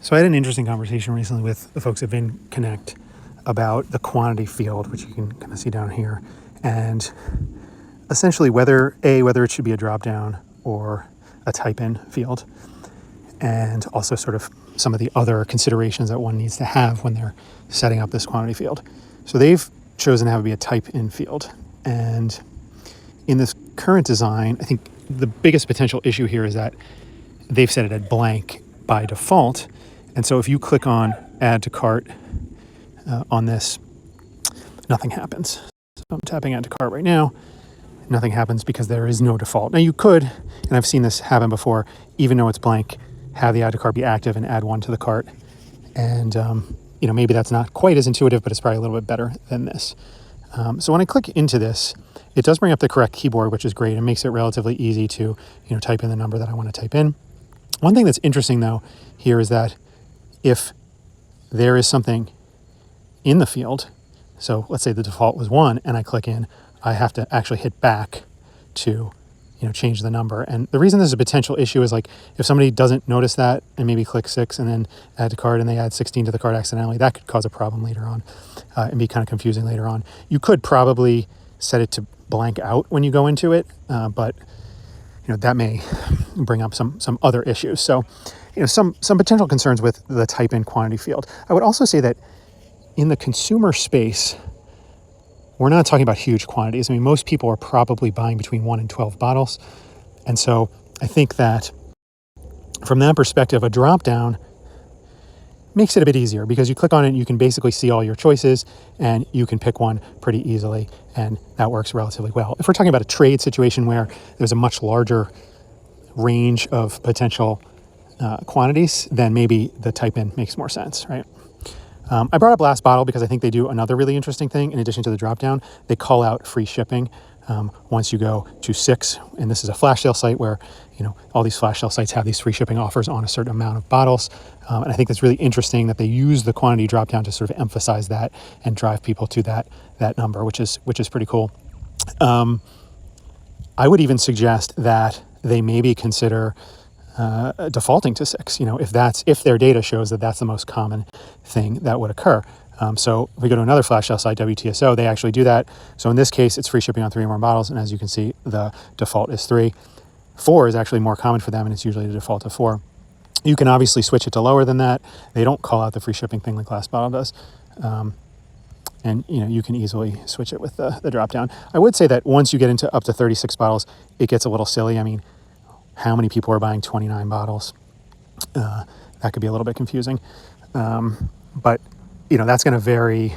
So I had an interesting conversation recently with the folks at VinConnect about the quantity field, which you can kind of see down here, and essentially whether it should be a drop-down or a type-in field, and also sort of some of the other considerations that one needs to have when they're setting up this quantity field. So they've chosen to have it be a type-in field, and in this current design, I think the biggest potential issue here is that they've set it at blank by default. And so if you click on add to cart on this, nothing happens. So I'm tapping add to cart right now. Nothing happens because there is no default. Now you could, and I've seen this happen before, even though it's blank, have the add to cart be active and add one to the cart. And maybe that's not quite as intuitive, but it's probably a little bit better than this. So when I click into this, it does bring up the correct keyboard, which is great. It makes it relatively easy to type in the number that I want to type in. One thing that's interesting though here is that if there is something in the field, so let's say the default was 1 and I click in, I have to actually hit back to change the number. And the reason this is a potential issue is like if somebody doesn't notice that and maybe click 6 and then add to cart and they add 16 to the cart accidentally, that could cause a problem later on and be kind of confusing later on. You could probably set it to blank out when you go into it, but that may bring up some other issues. So some potential concerns with the type in quantity field. I would also say that in the consumer space, we're not talking about huge quantities. I mean, most people are probably buying between 1 and 12 bottles. And so I think that from that perspective, a drop down makes it a bit easier because you click on it and you can basically see all your choices and you can pick one pretty easily, and that works relatively well. If we're talking about a trade situation where there's a much larger range of potential quantities, then maybe the type in makes more sense, right? I brought up last bottle because I think they do another really interesting thing. In addition to the drop down, they call out free shipping once you go to 6. And this is a flash sale site where all these flash sale sites have these free shipping offers on a certain amount of bottles. And I think it's really interesting that they use the quantity drop down to sort of emphasize that and drive people to that number, which is pretty cool. I would even suggest that they maybe consider defaulting to 6, if their data shows that that's the most common thing that would occur. So if we go to another flash sale site, WTSO, they actually do that. So in this case, it's free shipping on 3 or more bottles. And as you can see, the default is 3. 4 is actually more common for them, and it's usually the default of 4. You can obviously switch it to lower than that. They don't call out the free shipping thing like last bottle does. And you can easily switch it with the drop down. I would say that once you get into up to 36 bottles, it gets a little silly. I mean, how many people are buying 29 bottles? That could be a little bit confusing. But that's going to vary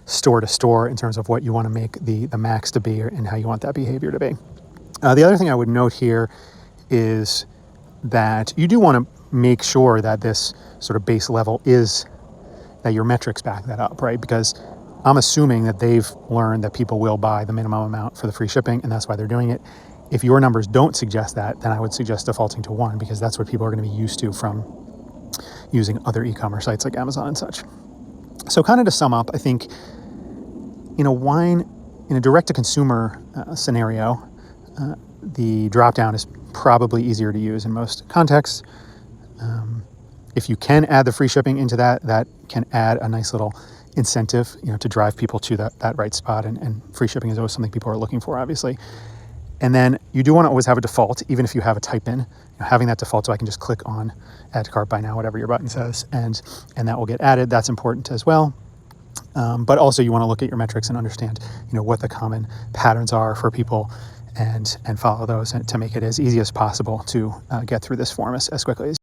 store to store in terms of what you want to make the max to be and how you want that behavior to be. The other thing I would note here is that you do want to make sure that this sort of base level is that your metrics back that up, right? Because I'm assuming that they've learned that people will buy the minimum amount for the free shipping, and that's why they're doing it. If your numbers don't suggest that, then I would suggest defaulting to 1 because that's what people are going to be used to from using other e-commerce sites like Amazon and such. So kind of to sum up, I think in a direct-to-consumer scenario, the drop-down is probably easier to use in most contexts. If you can add the free shipping into that can add a nice little incentive, to drive people to that right spot. And free shipping is always something people are looking for, obviously. And then you do want to always have a default, even if you have a type in, having that default so I can just click on add to cart by now, whatever your button says, and that will get added. That's important as well. But also you want to look at your metrics and understand, what the common patterns are for people and follow those and to make it as easy as possible to get through this form as quickly as